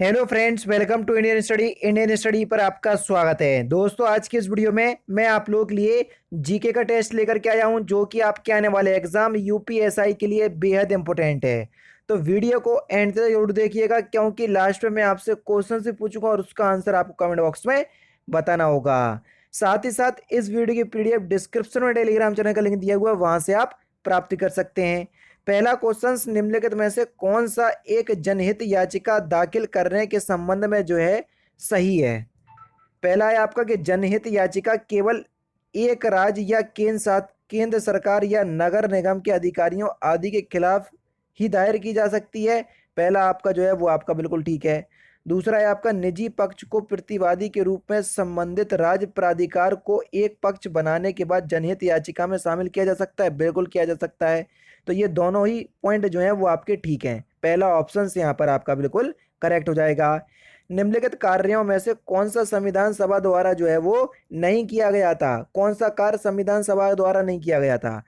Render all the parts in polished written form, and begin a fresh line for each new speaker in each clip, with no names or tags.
Hello friends, welcome to Indian study पर आपका स्वागत है। दोस्तों, आज की इस वीडियो में मैं आप लोगों के लिए जीके का टेस्ट लेकर के आया हूं, जो कि आपके आने वाले एग्जाम यूपीएसआई के लिए बेहद इंपॉर्टेंट है। तो वीडियो को एंड तक जरूर देखिएगा, क्योंकि लास्ट में मैं आपसे क्वेश्चन से पूछूंगा और उसका आंसर आपको कमेंट बॉक्स में बताना होगा। साथ ही साथ इस वीडियो की पीडीएफ डिस्क्रिप्शन में टेलीग्राम चैनल का लिंक दिया हुआ है, वहां से आप प्राप्त कर सकते हैं। पहला क्वेश्चन, निम्नलिखित में से कौन सा एक जनहित याचिका दाखिल करने के संबंध में जो है सही है। पहला है आपका कि जनहित याचिका केवल एक राज्य या केंद्र सरकार या नगर निगम के अधिकारियों आदि के खिलाफ ही दायर की जा सकती है। पहला आपका जो है वो आपका बिल्कुल ठीक है। दूसरा है आपका, निजी पक्ष को प्रतिवादी के रूप में संबंधित राज्य प्राधिकार को एक पक्ष बनाने के बाद जनहित याचिका में शामिल किया जा सकता है। बिल्कुल किया जा सकता है। तो ये दोनों ही पॉइंट जो है वो आपके ठीक हैं। पहला ऑप्शन यहाँ पर आपका बिल्कुल करेक्ट हो जाएगा। निम्नलिखित कार्यों में से कौन सा संविधान सभा द्वारा जो है वो नहीं किया गया था। कौन सा कार्य संविधान सभा द्वारा नहीं किया गया था।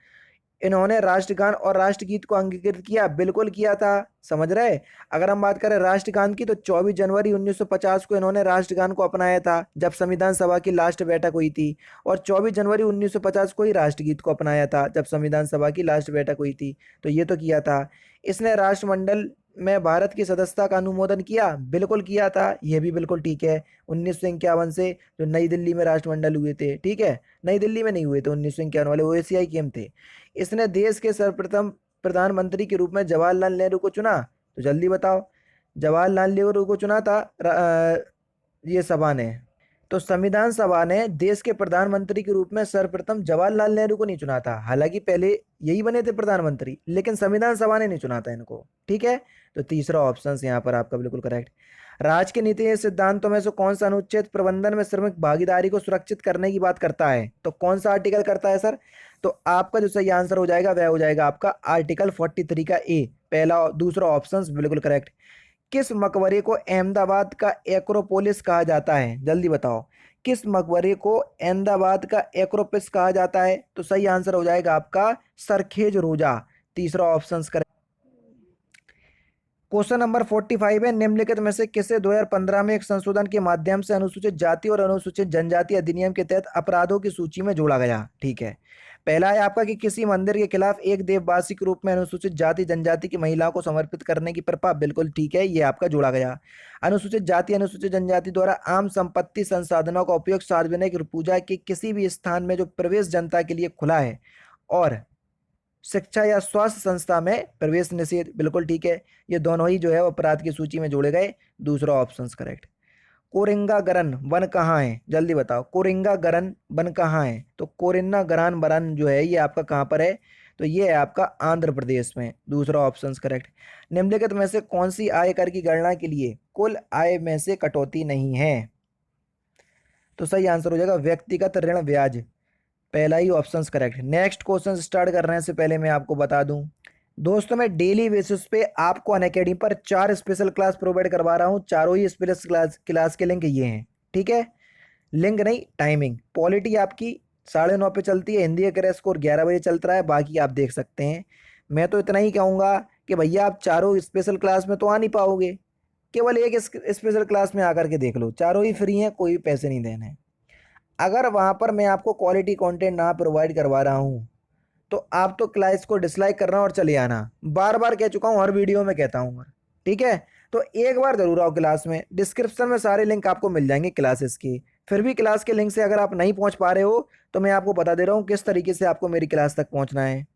इन्होंने राष्ट्रगान और राष्ट्रगीत को अंगीकृत किया। बिल्कुल किया था। समझ रहे। अगर हम बात करें राष्ट्रगान की, तो 24 जनवरी 1950 को इन्होंने राष्ट्रगान को अपनाया था, जब संविधान सभा की लास्ट बैठक हुई थी। और 24 जनवरी 1950 को ही राष्ट्रगीत को अपनाया था, जब संविधान सभा की लास्ट बैठक हुई थी। तो ये तो किया था। इसने राष्ट्रमंडल में भारत की सदस्यता का अनुमोदन किया। बिल्कुल किया था। यह भी बिल्कुल ठीक है। 1951 से जो नई दिल्ली में राष्ट्रमंडल हुए थे, ठीक है, नई दिल्ली में नहीं हुए थे, 1951 वाले ओएसीआई गेम थे। इसने देश के सर्वप्रथम प्रधानमंत्री के रूप में जवाहरलाल नेहरू को चुना। तो जल्दी बताओ, जवाहरलाल नेहरू को चुना था ये सभा ने। तो संविधान सभा ने देश के प्रधानमंत्री के रूप में सर्वप्रथम जवाहरलाल नेहरू को नहीं चुना था। हालांकि पहले यही बने थे प्रधानमंत्री, लेकिन संविधान सभा ने नहीं चुना था इनको। ठीक है। तो तीसरा ऑप्शन यहाँ पर आपका बिल्कुल करेक्ट। राज्य के नीति सिद्धांतों में से कौन सा अनुच्छेद प्रबंधन में श्रमिक भागीदारी को सुरक्षित करने की बात करता है। तो कौन सा आर्टिकल करता है सर। तो आपका जो सही आंसर हो जाएगा वह हो जाएगा आपका आर्टिकल 43 का ए। पहला दूसरा ऑप्शन बिल्कुल करेक्ट। किस मकबरे को अहमदाबाद का एक्रोपोलिस कहा जाता है। जल्दी बताओ, किस मकबरे को अहमदाबाद का एक्रोपोलिस कहा जाता है। तो सही आंसर हो जाएगा आपका सरखेज रोजा। तीसरा ऑप्शन करेक्ट। क्वेश्चन नंबर 45 है, निम्नलिखित में से किसे 2015 में एक संशोधन के माध्यम से अनुसूचित जाति और अनुसूचित जनजाति अधिनियम के तहत अपराधों की सूची में जोड़ा गया। ठीक है। पहला है आपका कि किसी मंदिर के खिलाफ एक देववासी के रूप में अनुसूचित जाति जनजाति की महिलाओं को समर्पित करने की प्रथा। बिल्कुल ठीक है, ये आपका जोड़ा गया। अनुसूचित जाति अनुसूचित जनजाति द्वारा आम संपत्ति संसाधनों का उपयोग सार्वजनिक पूजा के किसी भी स्थान में जो प्रवेश जनता के लिए खुला है, और शिक्षा या स्वास्थ्य संस्था में प्रवेश निषेध। बिल्कुल ठीक है। ये दोनों ही जो है वो अपराध की सूची में जोड़े गए। दूसरा ऑप्शन करेक्ट। कोरिंगा गरन वन कहाँ है। जल्दी बताओ, कोरिंगा गरन वन कहाँ है। तो कोरिन्ना गरान वन जो है ये आपका कहाँ पर है। तो ये है आपका आंध्र प्रदेश में। दूसरा ऑप्शन करेक्ट। निम्नलिखित में से कौन सी आयकर की गणना के लिए कुल आय में से कटौती नहीं है। तो सही आंसर हो जाएगा व्यक्तिगत ऋण ब्याज। पहला ही option correct. Next question start करने से पहले मैं आपको बता दूं, दोस्तों मैं डेली बेसिस पे आपको अनअकैडमी पर 4 स्पेशल क्लास प्रोवाइड करवा रहा हूं। चारों ही स्पेशल क्लास के लिंक ये हैं। ठीक है। लिंक नहीं, टाइमिंग। पॉलिटी आपकी 9:30 पे चलती है। हिंदी का क्रैश स्कोर 11 बजे चलता है। बाकी आप देख सकते हैं। मैं तो इतना ही कहूँगा कि भैया आप चारों स्पेशल क्लास में तो आ नहीं पाओगे, केवल एक स्पेशल क्लास में आकर के देख लो। चारों ही फ्री हैं, कोई पैसे नहीं देने। अगर वहाँ पर मैं आपको क्वालिटी कंटेंट ना प्रोवाइड करवा रहा हूँ, तो आप तो क्लास को डिसलाइक करना और चले आना। बार बार कह चुका हूँ, हर वीडियो में कहता हूँ। ठीक है। तो एक बार जरूर आओ क्लास में। डिस्क्रिप्शन में सारे लिंक आपको मिल जाएंगे क्लासेस की। फिर भी क्लास के लिंक से अगर आप नहीं पहुंच पा रहे हो, तो मैं आपको बता दे रहा हूँ किस तरीके से आपको मेरी क्लास तक पहुंचना है।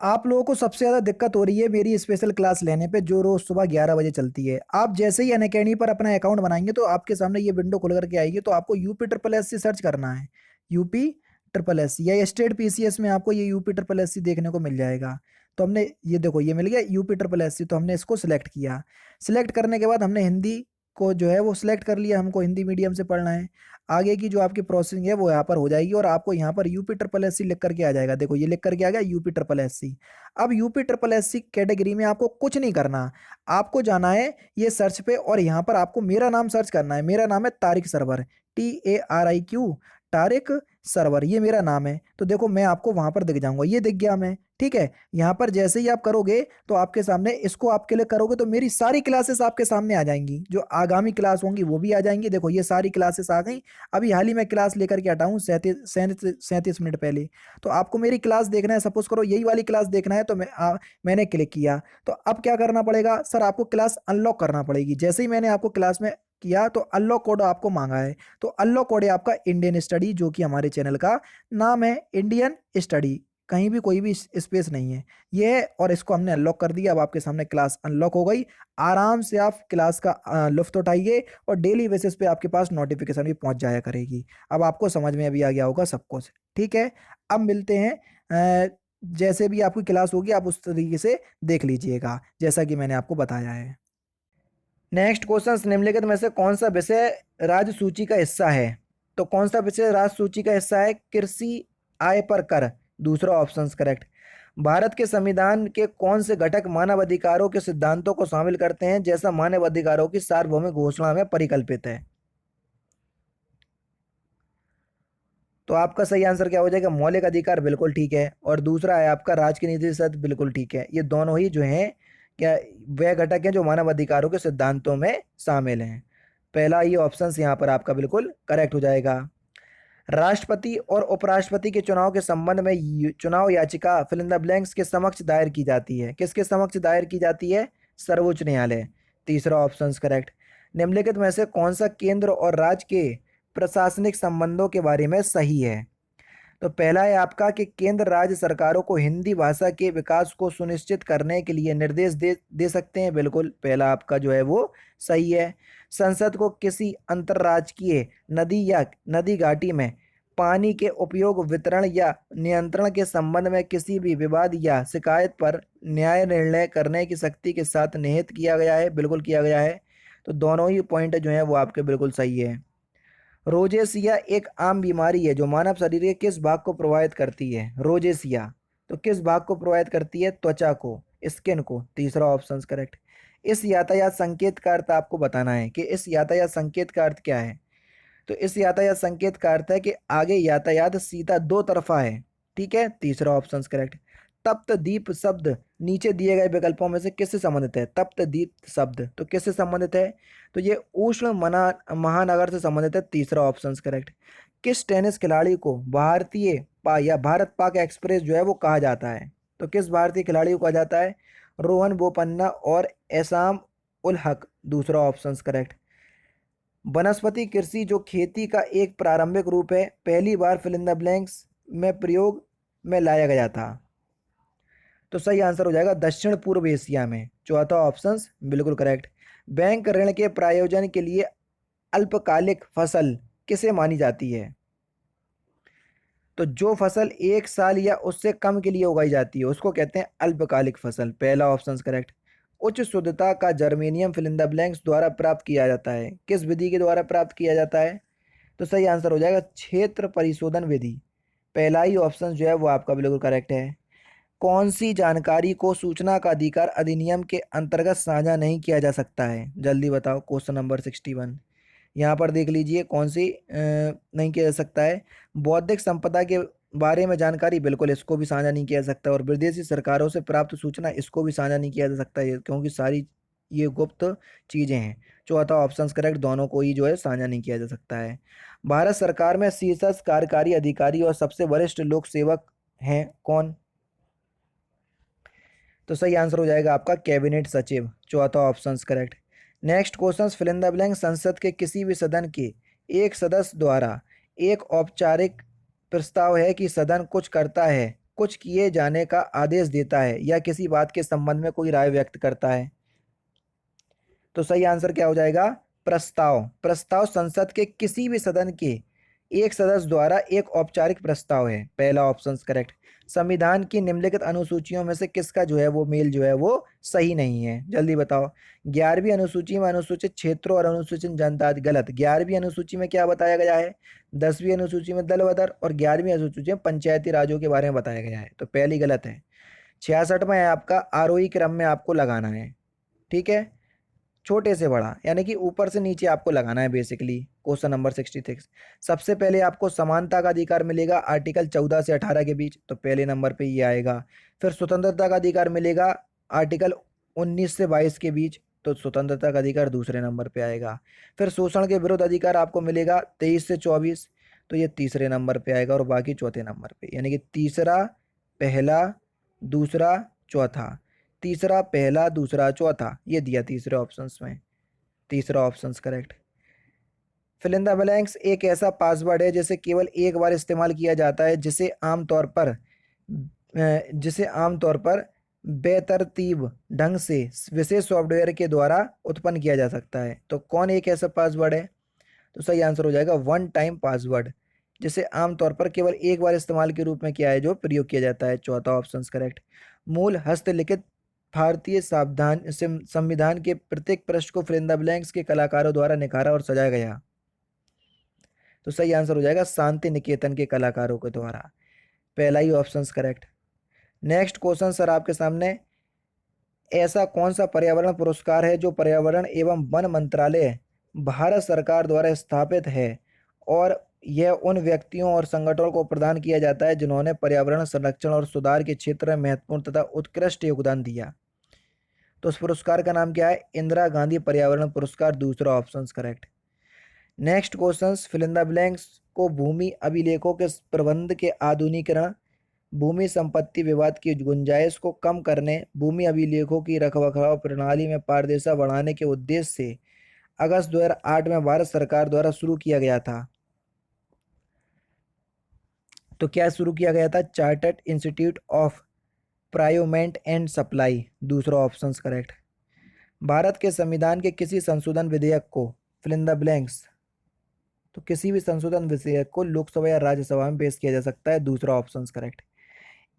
आप लोगों को सबसे ज़्यादा दिक्कत हो रही है मेरी स्पेशल क्लास लेने पे, जो रोज़ सुबह 11 बजे चलती है। आप जैसे ही अनअकैडमी पर अपना अकाउंट बनाएंगे, तो आपके सामने ये विंडो खुल करके आएगी। तो आपको UP triple S C search करना है। यूपी ट्रिपल एस सी या स्टेट पीसीएस में आपको ये यूपी ट्रिपल एस सी देखने को मिल जाएगा। तो हमने ये देखो, ये मिल गया यूपी ट्रिपल एस सी। तो हमने इसको सिलेक्ट किया। सिलेक्ट करने के बाद हमने हिंदी को जो है वो सिलेक्ट कर लिया। हमको हिंदी मीडियम से पढ़ना है। आगे की जो आपकी प्रोसेसिंग है वो यहाँ पर हो जाएगी, और आपको यहाँ पर यूपी ट्रिपल एस सी लिख करके आ जाएगा। देखो ये लिख करके आ गया यूपी ट्रिपल एस सी। अब UP triple S C category में आपको कुछ नहीं करना। आपको जाना है ये सर्च पे, और यहाँ पर आपको मेरा नाम सर्च करना है। मेरा नाम है तारिक सरवर, TARIQ, तारिक सरवर, ये मेरा नाम है। तो देखो मैं आपको वहां पर दिख जाऊंगा। ये दिख गया मैं। ठीक है। यहाँ पर जैसे ही आप करोगे तो आपके सामने इसको आप क्लिक करोगे तो मेरी सारी क्लासेस आपके सामने आ जाएंगी, जो आगामी क्लास होंगी वो भी आ जाएंगी। देखो ये सारी क्लासेस आ गई। अभी हाल ही में क्लास लेकर के हटा हूँ 37 मिनट पहले। तो आपको मेरी क्लास देखना है, सपोज करो यही वाली क्लास देखना है, तो मैंने क्लिक किया। तो अब क्या करना पड़ेगा सर, आपको क्लास अनलॉक करना पड़ेगी। जैसे ही मैंने आपको क्लास में किया तो अनलॉक कोड आपको मांगा है। तो अनलॉक कोड है आपका इंडियन स्टडी, जो कि हमारे चैनल का नाम है इंडियन स्टडी, कहीं भी कोई भी स्पेस नहीं है ये है। और इसको हमने अनलॉक कर दिया। अब आपके सामने क्लास अनलॉक हो गई। आराम से आप क्लास का लुफ्त उठाइए और डेली बेसिस पे आपके पास नोटिफिकेशन भी पहुंच जाया करेगी। अब आपको समझ में अभी आ गया होगा सब कुछ, ठीक है। अब मिलते हैं, जैसे भी आपकी क्लास होगी आप उस तरीके से देख लीजिएगा जैसा कि मैंने आपको बताया है। नेक्स्ट क्वेश्चन, निम्नलिखित में से कौन सा विषय राज्य सूची का हिस्सा है? तो कौन सा विषय राज्य सूची का हिस्सा है? कृषि, आय पर कर, दूसरा ऑप्शन करेक्ट। भारत के संविधान के कौन से घटक मानव अधिकारों के सिद्धांतों को शामिल करते हैं जैसा मानव अधिकारों की सार्वभौमिक घोषणा में परिकल्पित है? तो आपका सही आंसर क्या हो जाएगा? मौलिक अधिकार, बिल्कुल ठीक है। और दूसरा है आपका राज की नीति सद, बिल्कुल ठीक है। ये दोनों ही जो हैं क्या वह घटक हैं जो मानव अधिकारों के सिद्धांतों में शामिल हैं। पहला ही ऑप्शन यहाँ पर आपका बिल्कुल करेक्ट हो जाएगा। राष्ट्रपति और उपराष्ट्रपति के चुनाव के संबंध में चुनाव याचिका फिल इन द ब्लैंक्स के समक्ष दायर की जाती है? किसके समक्ष दायर की जाती है? सर्वोच्च न्यायालय, तीसरा ऑप्शन करेक्ट। निम्नलिखित में से कौन सा केंद्र और राज्य के प्रशासनिक संबंधों के बारे में सही है? तो पहला है आपका कि केंद्र राज्य सरकारों को हिंदी भाषा के विकास को सुनिश्चित करने के लिए निर्देश दे दे सकते हैं, बिल्कुल पहला आपका जो है वो सही है। संसद को किसी अंतर्राज्यीय नदी या नदी घाटी में पानी के उपयोग, वितरण या नियंत्रण के संबंध में किसी भी विवाद या शिकायत पर न्याय निर्णय करने की शक्ति के साथ निहित किया गया है, बिल्कुल किया गया है। तो दोनों ही पॉइंट जो है वो आपके बिल्कुल सही है। रोजेसिया एक आम बीमारी है जो मानव शरीर के किस भाग को प्रभावित करती है? रोजेसिया तो किस भाग को प्रभावित करती है? त्वचा को, स्किन को, तीसरा ऑप्शन करेक्ट। इस यातायात संकेत का अर्थ आपको बताना है कि इस यातायात संकेत का अर्थ क्या है। तो इस यातायात संकेत का अर्थ है कि आगे यातायात सीधा दो तरफा है, ठीक है, तीसरा ऑप्शन करेक्ट। तप्त दीप शब्द नीचे दिए गए विकल्पों में से किससे संबंधित है? तप्त दीप शब्द तो किससे संबंधित है? तो ये उष्ण मना महानगर से संबंधित है, तीसरा ऑप्शन करेक्ट। किस टेनिस खिलाड़ी को भारतीय या भारत पाक एक्सप्रेस जो है वो कहा जाता है? तो किस भारतीय खिलाड़ी को कहा जाता है? रोहन बोपन्ना और एसाम उल हक, दूसरा ऑप्शन करेक्ट। वनस्पति कृषि जो खेती का एक प्रारंभिक रूप है, पहली बार फिल इन द ब्लैंक्स में प्रयोग में लाया गया था? तो सही आंसर हो जाएगा दक्षिण पूर्व एशिया में, चौथा ऑप्शन बिल्कुल करेक्ट। बैंक ऋण के प्रायोजन के लिए अल्पकालिक फसल किसे मानी जाती है? तो जो फसल 1 साल या उससे कम के लिए उगाई जाती है उसको कहते हैं अल्पकालिक फसल, पहला ऑप्शन करेक्ट। उच्च शुद्धता का germanium fill in the blanks द्वारा प्राप्त किया जाता है, किस विधि के द्वारा प्राप्त किया जाता है? तो सही आंसर हो जाएगा क्षेत्र परिशोधन विधि, पहला ही ऑप्शन जो है वो आपका बिल्कुल करेक्ट है। कौन सी जानकारी को सूचना का अधिकार अधिनियम के अंतर्गत साझा नहीं किया जा सकता है? जल्दी बताओ, क्वेश्चन नंबर 61। यहाँ पर देख लीजिए कौन सी नहीं किया जा सकता है। बौद्धिक संपदा के बारे में जानकारी, बिल्कुल इसको भी साझा नहीं किया जा सकता। और विदेशी सरकारों से प्राप्त सूचना, इसको भी साझा नहीं किया जा सकता है क्योंकि सारी ये गुप्त चीज़ें हैं। चौथा ऑप्शन करेक्ट, दोनों को ही जो है साझा नहीं किया जा सकता है। भारत सरकार में शीर्षस्थ कार्यकारी अधिकारी और सबसे वरिष्ठ लोक सेवक हैं कौन? तो सही आंसर हो जाएगा आपका कैबिनेट सचिव, चौथा option correct. Next question, fill in the blank संसद के किसी भी सदन के एक सदस्य द्वारा एक औपचारिक प्रस्ताव है कि सदन कुछ करता है, कुछ किए जाने का आदेश देता है या किसी बात के संबंध में कोई राय व्यक्त करता है? तो सही आंसर क्या हो जाएगा? प्रस्ताव। प्रस्ताव संसद के किसी भी सदन के एक सदस्य द्वारा एक औपचारिक प्रस्ताव है, पहला ऑप्शन करेक्ट। संविधान की निम्नलिखित अनुसूचियों में से किसका जो है वो मेल जो है वो सही नहीं है? जल्दी बताओ। 11वीं अनुसूची में अनुसूचित क्षेत्रों और अनुसूचित जनता, गलत। 11वीं अनुसूची में क्या बताया गया है? 10वीं अनुसूची में दल बदर और 11वीं अनुसूची में पंचायती राज्यों के बारे में बताया गया है, तो पहली गलत है। 66 में है आपका आरोही क्रम में आपको लगाना है, ठीक है। छोटे से बड़ा, यानी कि ऊपर से नीचे आपको लगाना है बेसिकली। Question number 66। सबसे पहले आपको समानता का अधिकार मिलेगा आर्टिकल 14 से 18 के बीच, तो पहले नंबर पे ये आएगा। फिर स्वतंत्रता का अधिकार मिलेगा आर्टिकल 19 से 22 के बीच, तो स्वतंत्रता का अधिकार दूसरे नंबर पे आएगा। फिर शोषण के विरुद्ध अधिकार आपको मिलेगा 23 से 24, तो ये तीसरे नंबर पे आएगा और बाकी चौथे नंबर पे, यानी कि तीसरा, पहला, दूसरा, चौथा। तीसरा, पहला, दूसरा, चौथा, ये दिया तीसरे ऑप्शंस में। तीसरा option correct. Fill in the blanks एक ऐसा पासवर्ड है जिसे केवल एक बार इस्तेमाल किया जाता है, जिसे आमतौर पर बेतरतीब ढंग से विशेष सॉफ्टवेयर के द्वारा उत्पन्न किया जा सकता है। तो कौन एक ऐसा पासवर्ड है? तो सही आंसर हो जाएगा वन टाइम पासवर्ड, जिसे आमतौर पर केवल एक बार इस्तेमाल के रूप में किया है जो प्रयोग किया जाता है। चौथा ऑप्शन करेक्ट। मूल हस्तलिखित भारतीय संविधान के प्रत्येक पृष्ठ को फिल इन द ब्लैंक्स के कलाकारों द्वारा निखारा और सजाया गया। तो सही आंसर हो जाएगा शांति निकेतन के कलाकारों के द्वारा। पहला ही option correct. Next question sir आपके सामने, ऐसा कौन सा पर्यावरण पुरस्कार है जो पर्यावरण एवं वन मंत्रालय भारत सरकार द्वारा स्थापित है और यह उन व्यक्तियों और संगठनों को प्रदान किया जाता है जिन्होंने पर्यावरण संरक्षण और सुधार के क्षेत्र में महत्वपूर्ण तथा उत्कृष्ट योगदान दिया? तो उस पुरस्कार का नाम क्या है? इंदिरा गांधी पर्यावरण पुरस्कार, दूसरा option correct. Next question, fill in the blanks को भूमि अभिलेखों के प्रबंध के आधुनिकीकरण, भूमि संपत्ति विवाद की गुंजाइश को कम करने, भूमि अभिलेखों की रखरखाव प्रणाली में पारदर्शिता बढ़ाने के उद्देश्य से अगस्त 2008 में भारत सरकार द्वारा शुरू किया गया था। तो क्या शुरू किया गया था? Chartered institute of procurement and supply, दूसरा ऑप्शन करेक्ट। भारत के संविधान के किसी संशोधन विधेयक को फिल इन द ब्लैंक्स, तो किसी भी संशोधन विधेयक को लोकसभा या राज्यसभा में पेश किया जा सकता है, दूसरा ऑप्शन करेक्ट।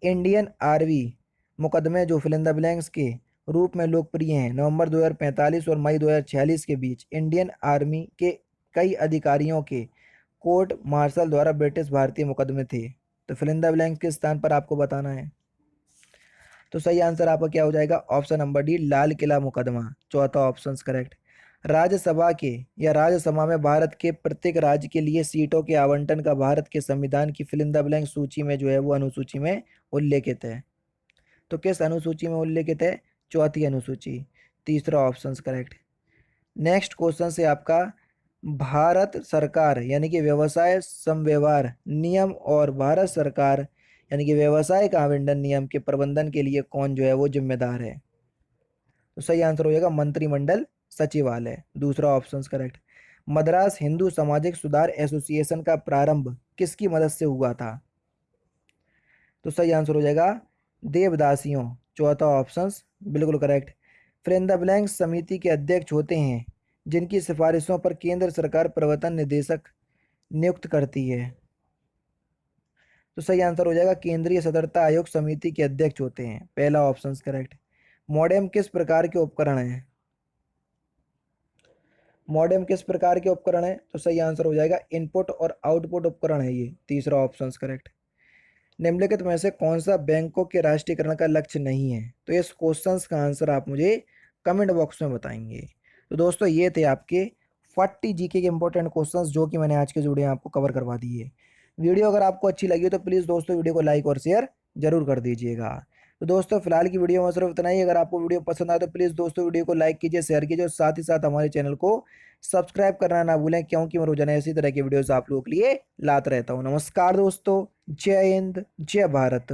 इंडियन आर्मी मुकदमे जो फिल इन द ब्लैंक्स के रूप में लोकप्रिय हैं, नवंबर 2045 और मई 2046 के बीच इंडियन आर्मी के कई अधिकारियों के कोर्ट मार्शल द्वारा ब्रिटिश भारतीय मुकदमे थे। तो फिल इन द ब्लैंक्स के स्थान पर आपको बताना है। तो सही आंसर आपका क्या हो जाएगा? Option number D, Lal Qila मुकदमा, चौथा ऑप्शन करेक्ट। राज्यसभा के या राज्यसभा में भारत के प्रत्येक राज्य के लिए सीटों के आवंटन का भारत के संविधान की फिल इन द ब्लैंक सूची में जो है वो अनुसूची में उल्लेखित है। तो किस अनुसूची में उल्लेखित है? चौथी अनुसूची, तीसरा ऑप्शन करेक्ट। नेक्स्ट क्वेश्चन से आपका, भारत सरकार यानी कि व्यवसाय समव्यवहार नियम और भारत सरकार यानी कि व्यवसाय का आवंटन नियम के प्रबंधन के लिए कौन जो है वो जिम्मेदार है? तो सही आंसर हो जाएगा मंत्रिमंडल सचिवालय, दूसरा ऑप्शन करेक्ट। मद्रास हिंदू सामाजिक सुधार एसोसिएशन का प्रारंभ किसकी मदद से हुआ था? तो सही आंसर हो जाएगा देवदासियों, चौथा ऑप्शन बिल्कुल correct. Fill in the blank समिति के अध्यक्ष होते हैं जिनकी सिफारिशों पर केंद्र सरकार प्रवर्तन निदेशक नियुक्त करती है। तो सही आंसर हो जाएगा केंद्रीय सतर्कता आयोग समिति के अध्यक्ष होते हैं, पहला ऑप्शन करेक्ट। मॉडेम किस प्रकार के उपकरण हैं? मॉडेम किस प्रकार के उपकरण है? तो सही आंसर हो जाएगा इनपुट और आउटपुट उपकरण है ये, तीसरा ऑप्शन करेक्ट। निम्नलिखित में से कौन सा बैंकों के राष्ट्रीयकरण का लक्ष्य नहीं है? तो इस क्वेश्चन का आंसर आप मुझे कमेंट बॉक्स में बताएंगे। तो दोस्तों ये थे आपके 40 जीके के इंपॉर्टेंट क्वेश्चंस जो कि मैंने आज के वीडियो में आपको कवर करवा दिए। वीडियो अगर आपको अच्छी लगी हो तो प्लीज़ दोस्तों वीडियो को लाइक और शेयर जरूर कर दीजिएगा। तो दोस्तों फिलहाल की वीडियो में सिर्फ इतना ही। अगर आपको वीडियो पसंद आए तो प्लीज़ दोस्तों वीडियो को लाइक कीजिए, शेयर कीजिए और साथ ही साथ हमारे चैनल को सब्सक्राइब करना ना भूलें, क्योंकि मैं रोजाना इसी तरह की वीडियोस आप लोगों के लिए लाता रहता हूँ। नमस्कार दोस्तों, जय हिंद, जय भारत।